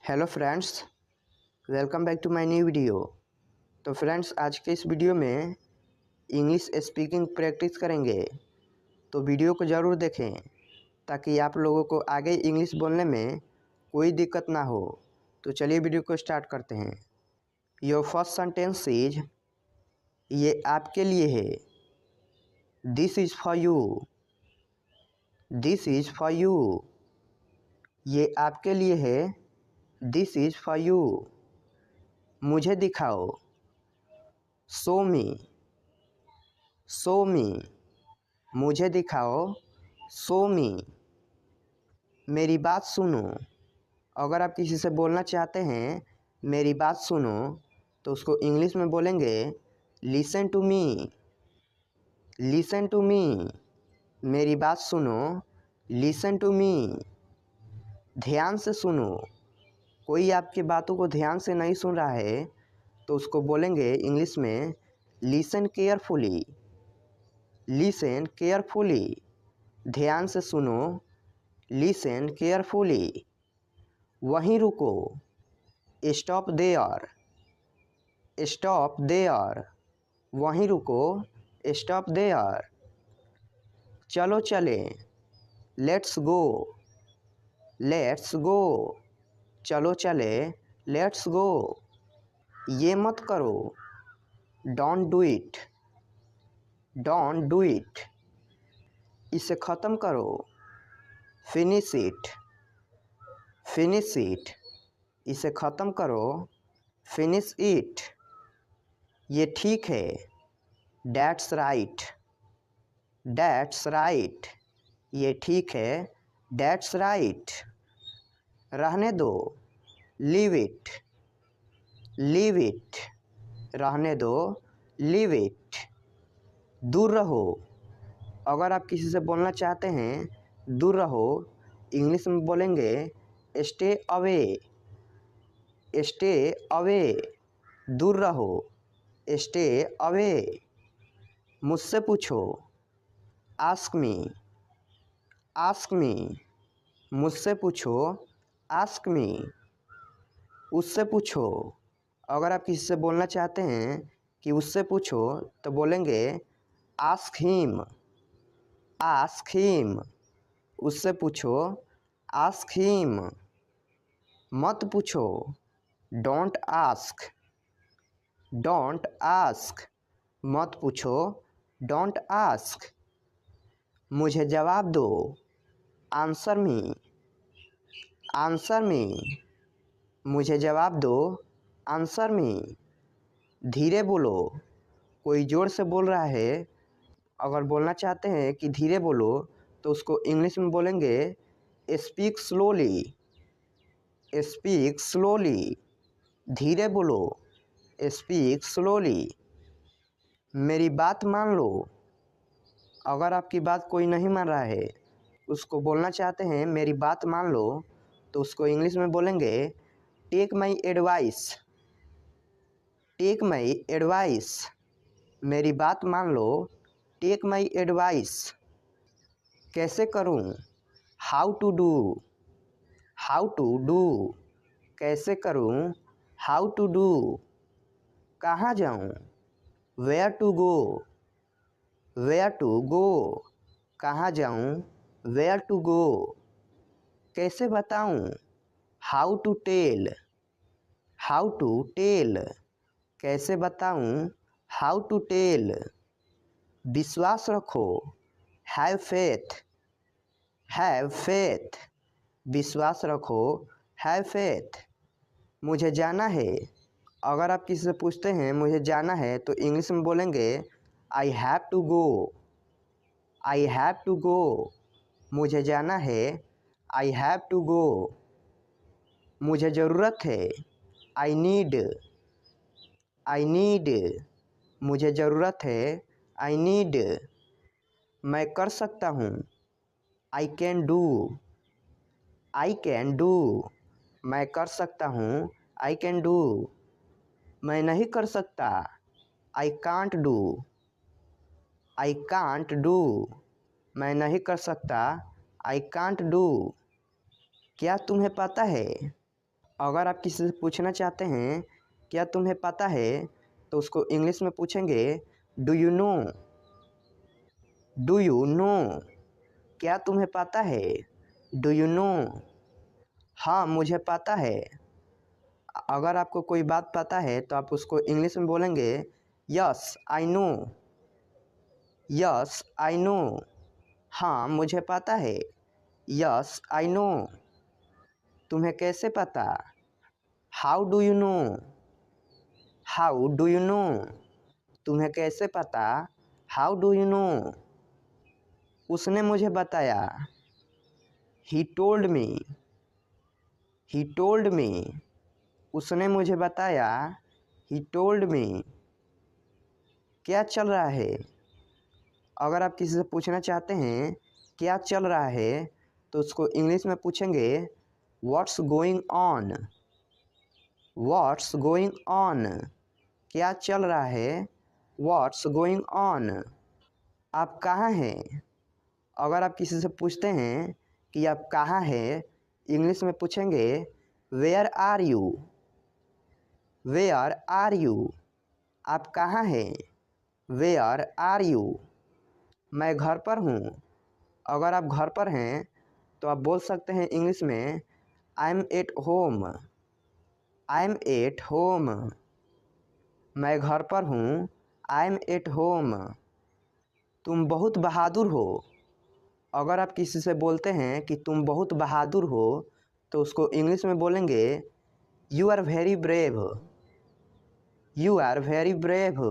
Hello friends, welcome back to my new video. तो friends, आज के इस वीडियो में इंग्लिश स्पीकिंग प्रैक्टिस करेंगे। तो वीडियो को ज़रूर देखें ताकि आप लोगों को आगे इंग्लिश बोलने में कोई दिक्कत ना हो। तो चलिए वीडियो को स्टार्ट करते हैं। योर फर्स्ट सेंटेंस इज, ये आपके लिए है। This is for you. This is for you. ये आपके लिए है। This is for you. मुझे दिखाओ। शो मी। शो मी। मुझे दिखाओ। शो मी। मेरी बात सुनो। अगर आप किसी से बोलना चाहते हैं मेरी बात सुनो, तो उसको इंग्लिश में बोलेंगे listen to me. Listen to me. मेरी बात सुनो। Listen to me. ध्यान से सुनो। कोई आपकी बातों को ध्यान से नहीं सुन रहा है तो उसको बोलेंगे इंग्लिश में लिसन केयरफुली। Listen carefully. ध्यान से सुनो। Listen carefully. वहीं रुको। Stop there. Stop there. वहीं रुको। Stop there. चलो चले। Let's go. Let's go. चलो चले। Let's go. ये मत करो। Don't do it. Don't do it. इसे ख़त्म करो। Finish it. Finish it. इसे ख़त्म करो। Finish it. ये ठीक है। That's right. That's right. ये ठीक है। That's right. रहने दो। Leave it. Leave it. रहने दो। Leave it. दूर रहो। अगर आप किसी से बोलना चाहते हैं दूर रहो, इंग्लिश में बोलेंगे स्टे अवे। Stay away. दूर रहो। Stay away. मुझसे पूछो। Ask me. Ask me. मुझसे पूछो। Ask me. उससे पूछो। अगर आप किसी से बोलना चाहते हैं कि उससे पूछो, तो बोलेंगे आस्क हिम। Ask him. उससे पूछो। Ask him. मत पूछो। Don't ask. Don't ask. मत पूछो। Don't ask. मुझे जवाब दो। Answer me. Answer me. मुझे जवाब दो। Answer me. धीरे बोलो। कोई ज़ोर से बोल रहा है, अगर बोलना चाहते हैं कि धीरे बोलो, तो उसको इंग्लिश में बोलेंगे स्पीक स्लोली। Speak slowly. धीरे बोलो। Speak slowly. मेरी बात मान लो। अगर आपकी बात कोई नहीं मान रहा है, उसको बोलना चाहते हैं मेरी बात मान लो, तो उसको इंग्लिश में बोलेंगे take my advice. Take my advice. मेरी बात मान लो। Take my advice. कैसे करूं? How to do. How to do. कैसे करूं? How to do. कहाँ जाऊं? Where to go. Where to go. कहाँ जाऊं? Where to go. कैसे बताऊं? How to tell. How to tell. कैसे बताऊं? How to tell. विश्वास रखो। Have faith. Have faith. विश्वास रखो। Have faith. मुझे जाना है। अगर आप किसी से पूछते हैं मुझे जाना है, तो इंग्लिश में बोलेंगे I have to go. I have to go. मुझे जाना है। I have to go. मुझे ज़रूरत है। I need. I need. मुझे ज़रूरत है। I need. मैं कर सकता हूँ। I can do. I can do. मैं कर सकता हूँ। I can do. मैं नहीं कर सकता। I can't do. I can't do. मैं नहीं कर सकता। I can't do. क्या तुम्हें पता है? अगर आप किसी से पूछना चाहते हैं क्या तुम्हें पता है, तो उसको इंग्लिश में पूछेंगे do you know. Do you no, क्या तुम्हें पता है? Do you no. हाँ मुझे पता है। अगर आपको कोई बात पता है तो आप उसको इंग्लिश में बोलेंगे yes I know. Yes I know. हाँ मुझे पता है। Yes I know. तुम्हें कैसे पता? How do you no. How do you no, तुम्हें कैसे पता? How do you no. उसने मुझे बताया। He told me. He told me, उसने मुझे बताया। He told me. क्या चल रहा है? अगर आप किसी से पूछना चाहते हैं क्या चल रहा है, तो उसको इंग्लिश में पूछेंगे what's going on. What's going on, क्या चल रहा है? What's going on. आप कहाँ हैं? अगर आप किसी से पूछते हैं कि आप कहाँ हैं, इंग्लिश में पूछेंगे where are you. Where are you, आप कहाँ हैं? Where are you. मैं घर पर हूँ। अगर आप घर पर हैं तो आप बोल सकते हैं इंग्लिश में I am at home. I am at home, मैं घर पर हूँ। I M at home. तुम बहुत बहादुर हो। अगर आप किसी से बोलते हैं कि तुम बहुत बहादुर हो, तो उसको इंग्लिश में बोलेंगे you are very brave. You are very brave,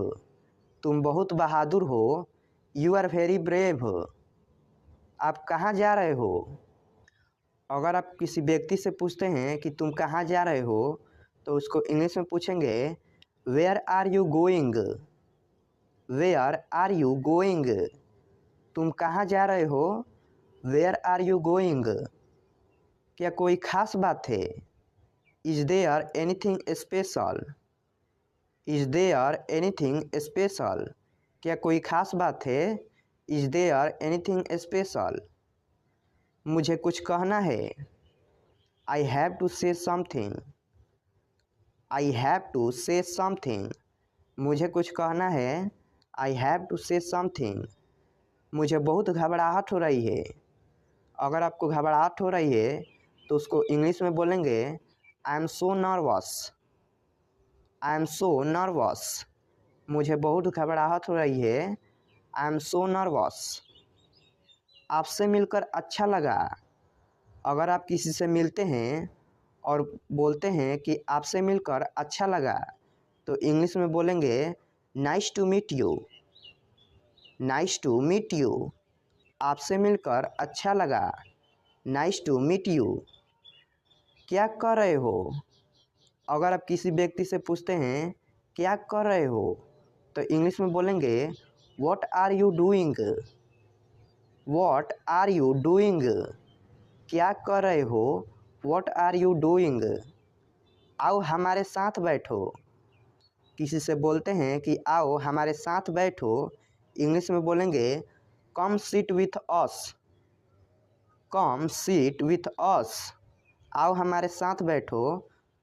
तुम बहुत बहादुर हो। You are very brave. आप कहाँ जा रहे हो? अगर आप किसी व्यक्ति से पूछते हैं कि तुम कहाँ जा रहे हो, तो उसको इंग्लिश में पूछेंगे where are you going. Where are you going, तुम कहाँ जा रहे हो? Where are you going. क्या कोई खास बात है? Is there anything special. Is there anything special, क्या कोई खास बात है? Is there anything special. मुझे कुछ कहना है। I have to say something. I have to say something, मुझे कुछ कहना है। I have to say something. मुझे बहुत घबराहट हो रही है। अगर आपको घबराहट हो रही है तो उसको इंग्लिश में बोलेंगे I am so nervous. I am so nervous, मुझे बहुत घबराहट हो रही है। I am so nervous. आपसे मिलकर अच्छा लगा। अगर आप किसी से मिलते हैं और बोलते हैं कि आपसे मिलकर अच्छा लगा, तो इंग्लिश में बोलेंगे nice to meet you. Nice to meet you, आपसे मिलकर अच्छा लगा। Nice to meet you. क्या कर रहे हो? अगर आप किसी व्यक्ति से पूछते हैं क्या कर रहे हो, तो इंग्लिश में बोलेंगे what are you doing. What are you doing, क्या कर रहे हो? What are you doing. आओ हमारे साथ बैठो। किसी से बोलते हैं कि आओ हमारे साथ बैठो, इंग्लिश में बोलेंगे come seat with us. Come seat with us, आओ हमारे साथ बैठो।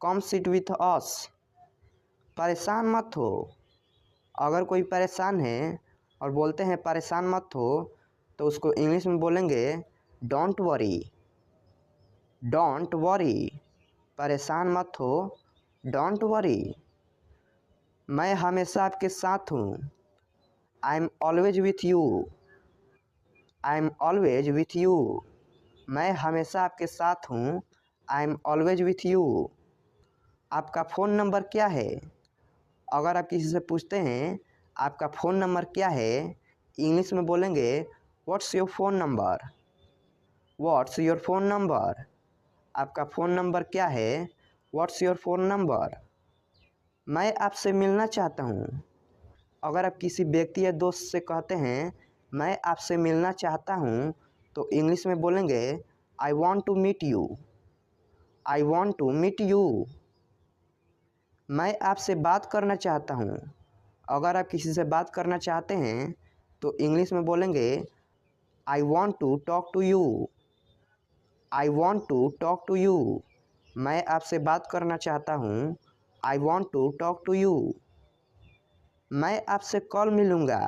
Come seat with us. परेशान मत हो। अगर कोई परेशान है और बोलते हैं परेशान मत हो, तो उसको इंग्लिश में बोलेंगे डोंट वरी। डोंट वरी, परेशान मत हो। Don't worry. मैं हमेशा आपके साथ हूँ। I am always with you. I am always with you, मैं हमेशा आपके साथ हूँ। I am always with you. आपका फ़ोन नंबर क्या है? अगर आप किसी से पूछते हैं आपका फ़ोन नंबर क्या है, इंग्लिश में बोलेंगे what's your phone number. What's your phone number, आपका फ़ोन नंबर क्या है? What's your phone number. मैं आपसे मिलना चाहता हूँ। अगर आप किसी व्यक्ति या दोस्त से कहते हैं मैं आपसे मिलना चाहता हूँ, तो इंग्लिश में बोलेंगे I want to meet you. I want to meet you. मैं आपसे बात करना चाहता हूँ। अगर आप किसी से बात करना चाहते हैं तो इंग्लिश में बोलेंगे I want to talk to you. I want to talk to you, मैं आपसे बात करना चाहता हूँ। I want to talk to you. मैं आपसे कल मिलूँगा।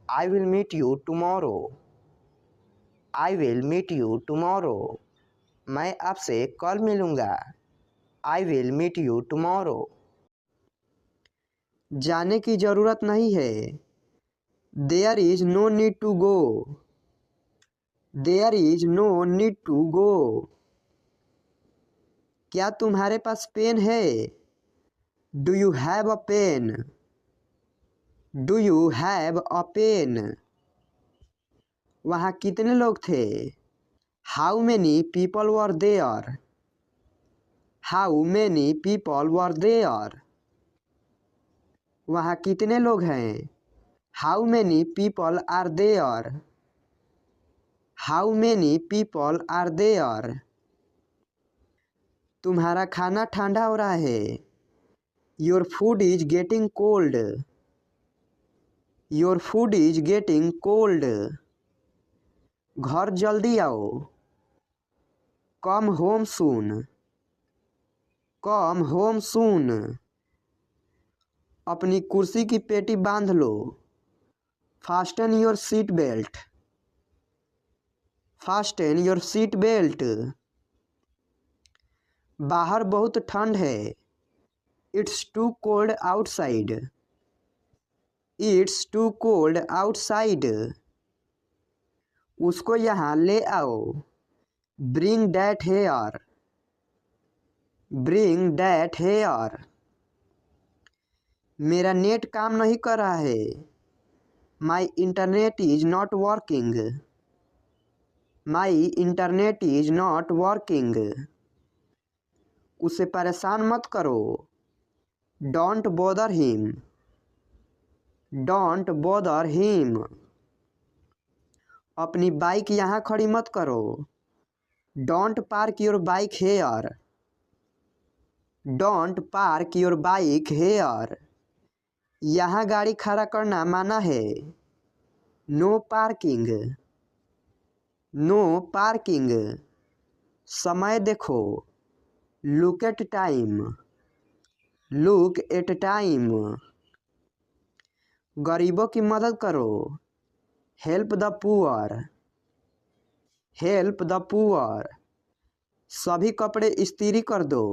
I will meet you tomorrow. I will meet you tomorrow. मैं आपसे कल मिलूँगा। I will meet you tomorrow. जाने की ज़रूरत नहीं है। There is no need to go. There is no need to go. क्या तुम्हारे पास पेन है? Do you have a pen? Do you have a pen? वहाँ कितने लोग थे? How many people were there? How many people were there? वहाँ कितने लोग हैं? How many people are there? How many people are there? तुम्हारा खाना ठंडा हो रहा है। Your food is getting cold. Your food is getting cold. घर जल्दी आओ। Come home soon. Come home soon. अपनी कुर्सी की पेटी बांध लो। Fasten your seat belt. Fasten your seat belt. बाहर बहुत ठंड है। It's too cold outside. It's too cold outside. उसको यहाँ ले आओ। Bring that here. Bring that here. मेरा नेट काम नहीं कर रहा है। My internet is not working. My internet is not working. उसे परेशान मत करो। Don't bother him. Don't bother him. अपनी बाइक यहाँ खड़ी मत करो। Don't park your bike hair. Don't park your bike here. यहाँ गाड़ी खड़ा करना माना है। No parking. No parking. समय देखो। Look at time. Look at time. गरीबों की मदद करो। Help the poor. Help the poor. सभी कपड़े इस्त्री कर दो।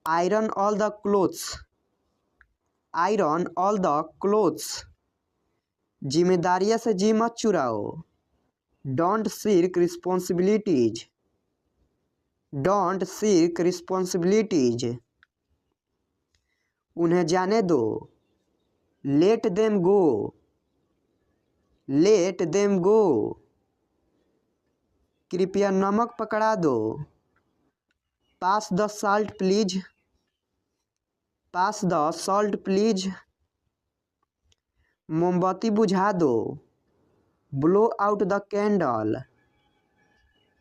Iron all the clothes. Iron all the clothes. जिम्मेदारियां से जी मत चुराओ। Don't shirk responsibilities. Don't shirk responsibilities. उन्हें जाने दो। Let them go. Let them go. कृपया नमक पकड़ा दो। पास the salt please. Pass the salt please. मोमबत्ती बुझा दो। Blow out the candle.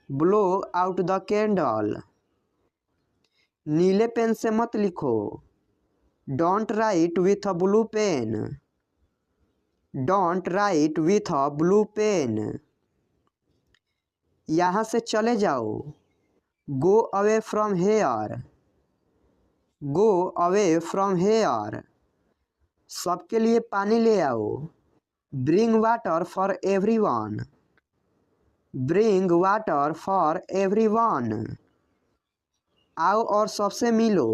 Blow out the candle. नीले पेन से मत लिखो। Don't write with a blue pen. Don't write with a blue pen. यहाँ से चले जाओ। Go away from here. Go away from here. सबके लिए पानी ले आओ। Bring water for everyone. Bring water for everyone. आओ और सबसे मिलो।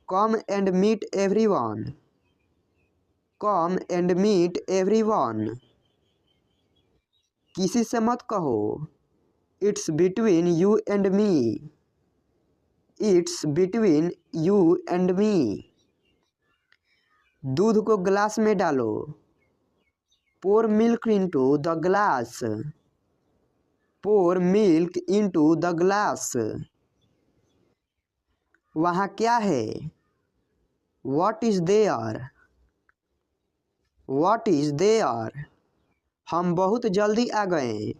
Come and meet everyone. Come and meet everyone. किसी से मत कहो। It's between you and me. It's between you and me. दूध को ग्लास में डालो। Pour milk into the glass. Pour milk into the glass. वहाँ क्या है? What is there? What is there? हम बहुत जल्दी आ गए।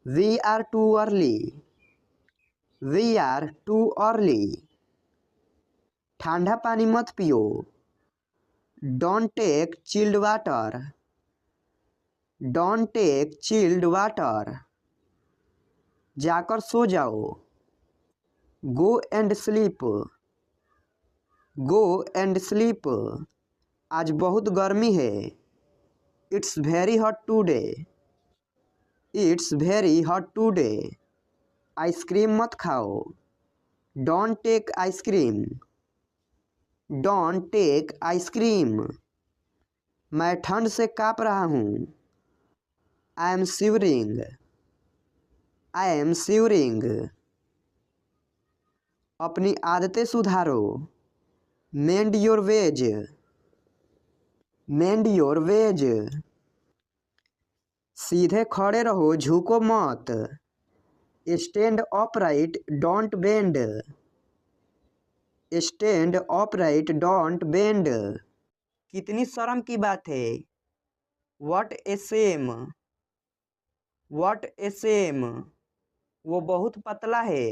We are too early. We are too early. ठंडा पानी मत पियो। Don't take chilled water. Don't take chilled water. जाकर सो जाओ। गो and sleep, go and sleep. आज बहुत गर्मी है। It's very hot today, it's very hot today. Ice cream मत खाओ, don't take ice cream, don't take ice cream. मैं ठंड से काँप रहा हूँ, I am shivering, I am shivering. अपनी आदतें सुधारो, mend your ways, mend your ways. सीधे खड़े रहो, झुको मत, stand upright don't bend, stand upright don't bend. कितनी शर्म की बात है, what a shame, what a Shem. वो बहुत पतला है,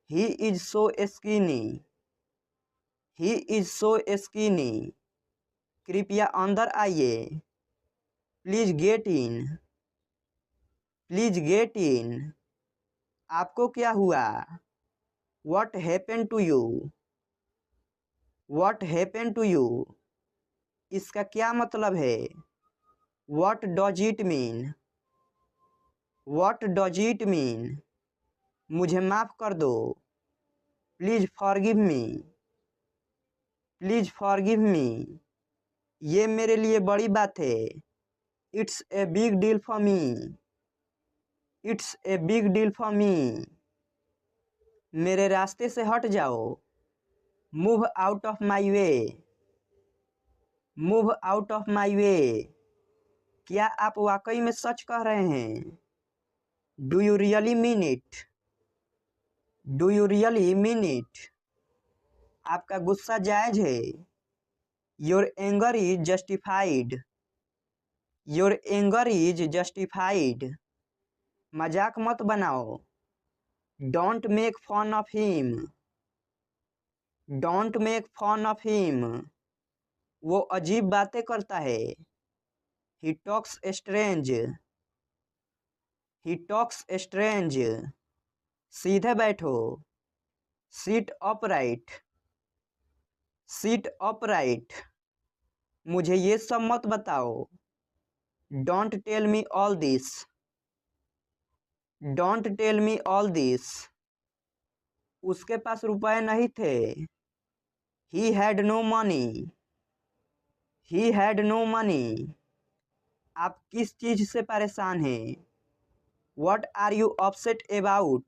he is so skinny, he is so skinny. कृपया अंदर आइए, please get in, please get in. आपको क्या हुआ, what happen to you, what happen to you. इसका क्या मतलब है, what does it mean, what does it mean. मुझे माफ़ कर दो, please forgive me, please forgive me. ये मेरे लिए बड़ी बात है, it's a big deal for me, it's a big deal for me. मेरे रास्ते से हट जाओ, move out of my way, move out of my way. क्या आप वाकई में सच कह रहे हैं, do you really mean it, do you really mean it. आपका गुस्सा जायज है, your anger is justified, your anger is justified. मजाक मत बनाओ, don't make fun of him, don't make fun of him. वो अजीब बातें करता है, he talks strange, he talks strange. सीधे बैठो, सीट अपराइट, सीट अपराइट। मुझे ये सब मत बताओ, don't tell me all this, don't tell me all this. उसके पास रुपए नहीं थे, he had no money, he had no money. आप किस चीज से परेशान हैं, what are you upset about,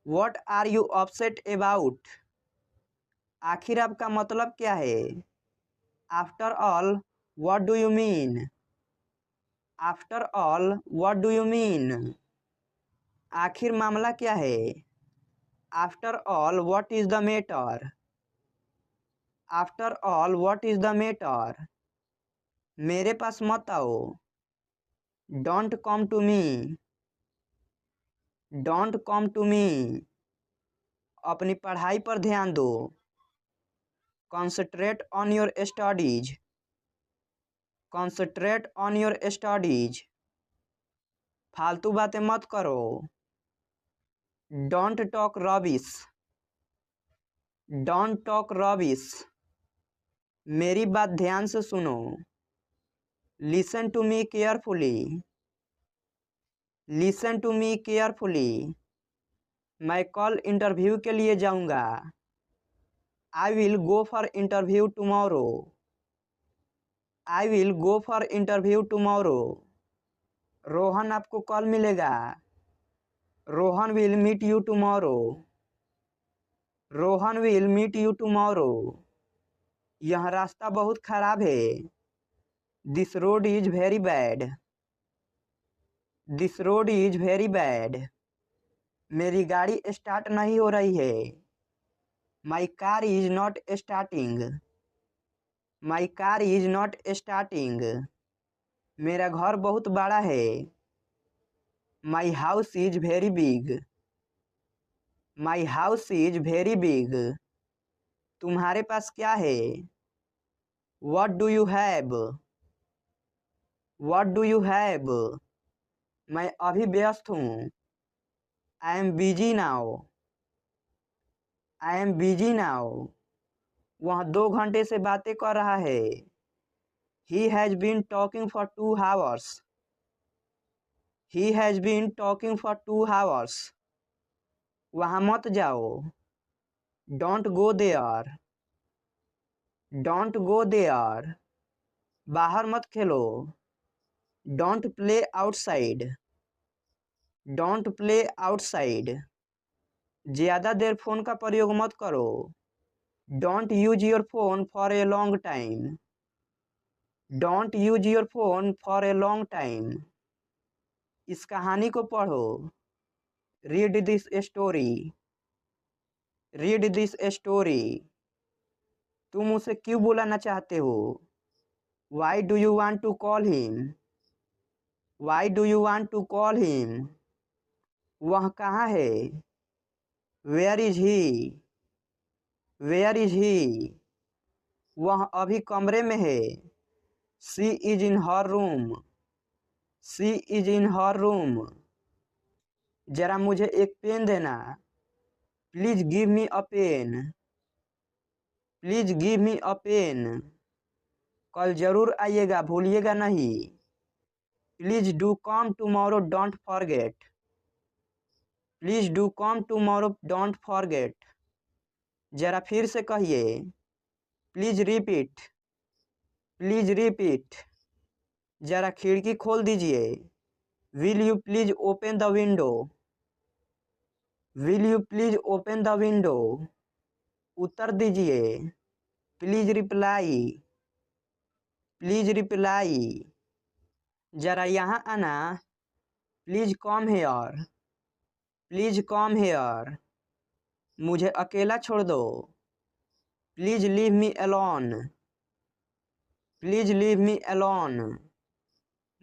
what are you upset about. आखिर आपका मतलब क्या है, after all what do you mean, after all what do you mean. आखिर मामला क्या है, after all what is the matter, after all what is the matter. मेरे पास मत आओ, don't come to me, don't come to me. अपनी पढ़ाई पर ध्यान दो, concentrate on your studies, concentrate on your studies. फालतू बातें मत करो, don't talk rubbish, don't talk rubbish. मेरी बात ध्यान से सुनो, listen to me carefully, listen to me carefully. मैं कल इंटरव्यू के लिए जाऊंगा, I will go for interview tomorrow, I will go for interview tomorrow. Rohan आपको कल मिलेगा, Rohan will meet you tomorrow, Rohan will meet you tomorrow. यह रास्ता बहुत खराब है, this road is very bad, this road is very bad. मेरी गाड़ी स्टार्ट नहीं हो रही है, my car is not starting, my car is not starting. मेरा घर बहुत बड़ा है, my house is very big, my house is very big. तुम्हारे पास क्या है, what do you have, what do you have. मैं अभी व्यस्त हूँ, I am busy now, I am busy now. वह 2 घंटे से बातें कर रहा है। He has been talking for 2 hours। He has been talking for 2 hours। वहाँ मत जाओ। Don't go there. Don't go there. बाहर मत खेलो। Don't play outside. Don't play outside. ज़्यादा देर फ़ोन का प्रयोग मत करो। Don't use your phone for a long time. Don't use your phone for a long time. इस कहानी को पढ़ो। Read this story. Read this story. तुम उसे क्यों बुलाना चाहते हो? Why do you want to call him? Why do you want to call him? वह कहाँ है? Where is he? Where is he? वह अभी कमरे में है। She is in her room. She is in her room. जरा मुझे एक पेन देना। Please give me a pen. Please give me a pen. कल जरूर आइएगा, भूलिएगा नहीं। Please do come tomorrow, don't forget. Please do come tomorrow, don't forget. जरा फिर से कहिए। Please repeat. Please repeat. जरा खिड़की खोल दीजिए। Will you please open the window? Will you please open the window? उत्तर दीजिए। Please reply. Please reply. जरा यहाँ आना। Please come here. Please come here. मुझे अकेला छोड़ दो। Please leave me alone. Please leave me alone.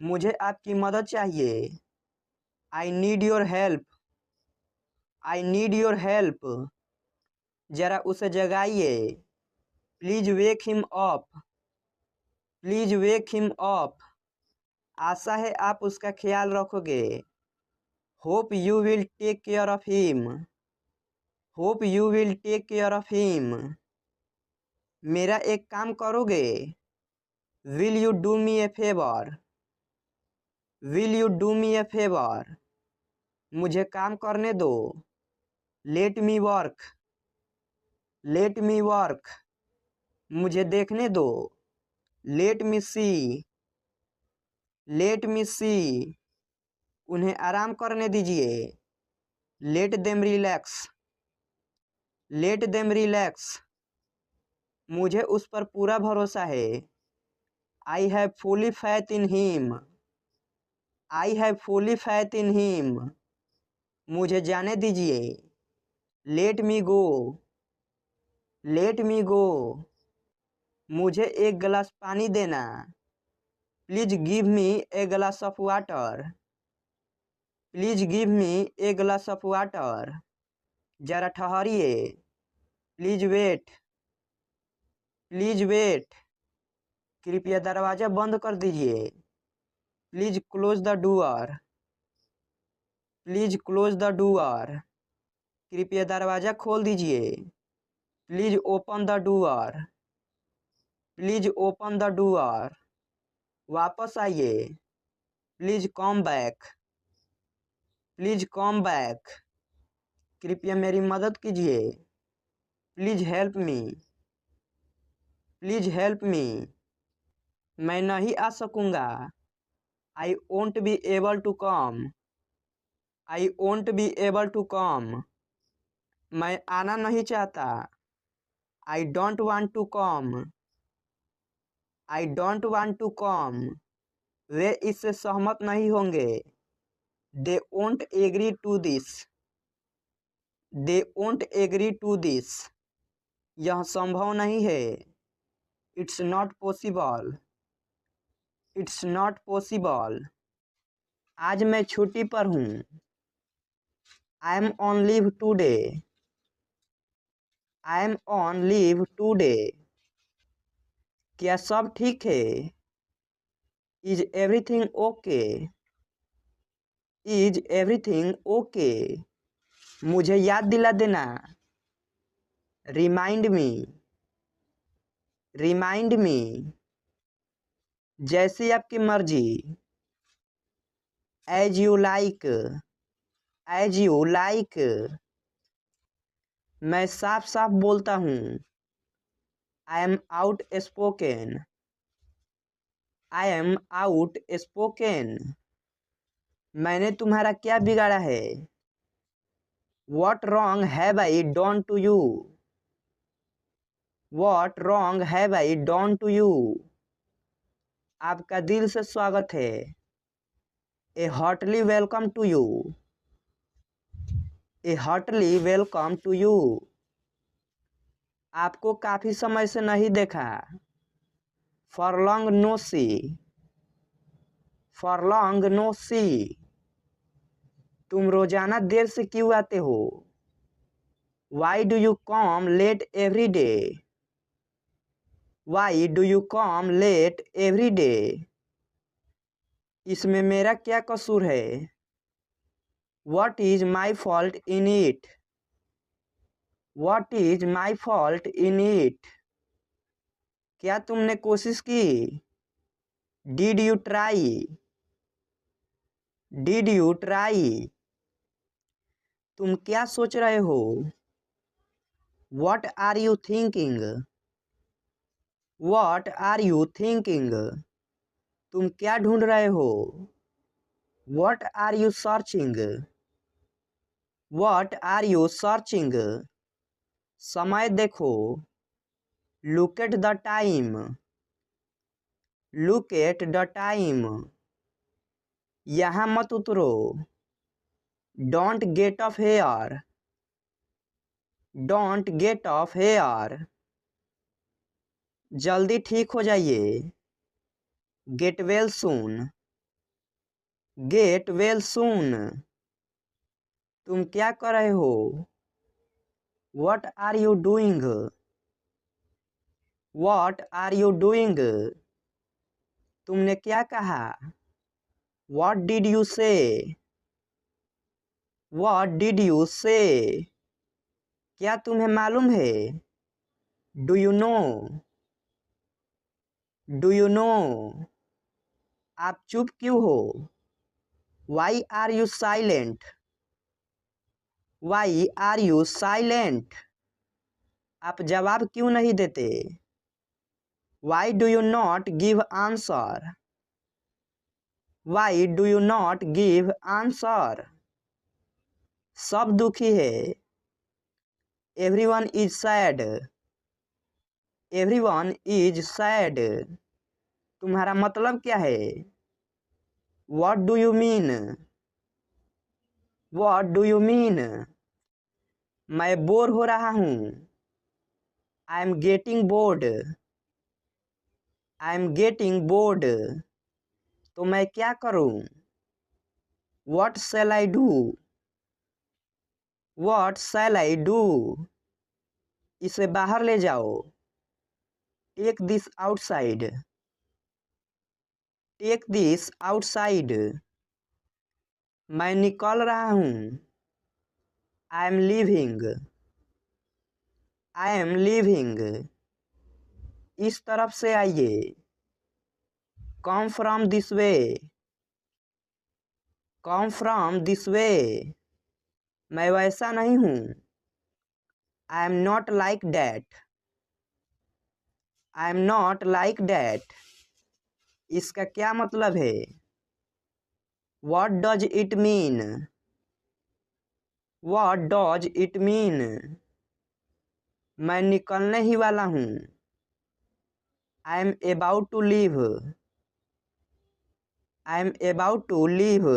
मुझे आपकी मदद चाहिए। I need your help. I need your help. जरा उसे जगाइए। Please wake him up. Please wake him up. आशा है आप उसका ख्याल रखोगे। Hope you will take care of him. Hope you will take care of him. मेरा एक काम करोगे? Will you do me a favour? Will you do me a favour? मुझे काम करने दो। Let me work. Let me work. मुझे देखने दो। लेट मी सी। लेट मी सी। उन्हें आराम करने दीजिए। Let them relax. Let them relax. मुझे उस पर पूरा भरोसा है। I have fully faith in him. I have fully faith in him. मुझे जाने दीजिए। लेट मी गो। लेट मी गो। मुझे एक गिलास पानी देना। Please give me a glass of water. Please give me a glass of water. जरा ठहरिए। Please wait. Please wait. कृपया दरवाज़ा बंद कर दीजिए। Please close the door. Please close the door. कृपया दरवाज़ा खोल दीजिए। Please open the door. Please open the door. वापस आइए। Please come back. Please come back. कृपया मेरी मदद कीजिए। Please help me. Please help me. मैं नहीं आ सकूँगा। I won't be able to come. I won't be able to come. मैं आना नहीं चाहता। आई don't want to come. I don't want to come. वे इससे सहमत नहीं होंगे। They won't agree to this. They won't agree to this. यह संभव नहीं है। It's not possible. It's not possible. आज मैं छुट्टी पर हूँ। I am on leave today. I am on leave today. क्या सब ठीक है? Is everything okay? Is everything okay? मुझे याद दिला देना। रिमाइंड मी, रिमाइंड मी, जैसी आपकी मर्जी, as you like, as you like, मैं साफ साफ बोलता हूँ, I am outspoken, I am outspoken, मैंने तुम्हारा क्या बिगाड़ा है, what wrong have I done to you, what wrong have I done to you, आपका दिल से स्वागत है, a heartly welcome to you, a heartly welcome to you, आपको काफी समय से नहीं देखा, for long no see, for long no सी, तुम रोजाना देर से क्यों आते हो, why do you come late every day, why do you come late every day, इसमें मेरा क्या कसूर है, what is my fault in it, what is my fault in it, क्या तुमने कोशिश की, did you try, did you try, तुम क्या सोच रहे हो, what are you thinking, what are you thinking, तुम क्या ढूंढ रहे हो, what are you searching, what are you searching, समय देखो, look at the time, look at the time, यहाँ मत उतरो, don't get off here, don't get off here, जल्दी ठीक हो जाइए, get well soon, get well soon, तुम क्या कर रहे हो, what are you doing, what are you doing, तुमने क्या कहा, what did you say, what did you say, क्या तुम्हें मालूम है, do you know, do you no, आप चुप क्यों हो, why are you silent, why are you silent, आप जवाब क्यों नहीं देते, why do you not give answer, why do you not give answer, सब दुखी है, everyone is sad, everyone is sad, तुम्हारा मतलब क्या है, what do you mean, what do you mean, मैं बोर हो रहा हूँ, I am getting bored, I am getting bored, तो मैं क्या करूँ, what shall I do, what shall I do, इसे बाहर ले जाओ, take this outside, take this outside, मैं निकल रहा हूँ, I am leaving, I am leaving, इस तरफ से आइए, come from this way, come from this way, मैं वैसा नहीं हूँ, I am not like that, I am not like that, इसका क्या मतलब है, what does it mean, what does it mean, मैं निकलने ही वाला हूँ, I am about to leave, I am about to leave,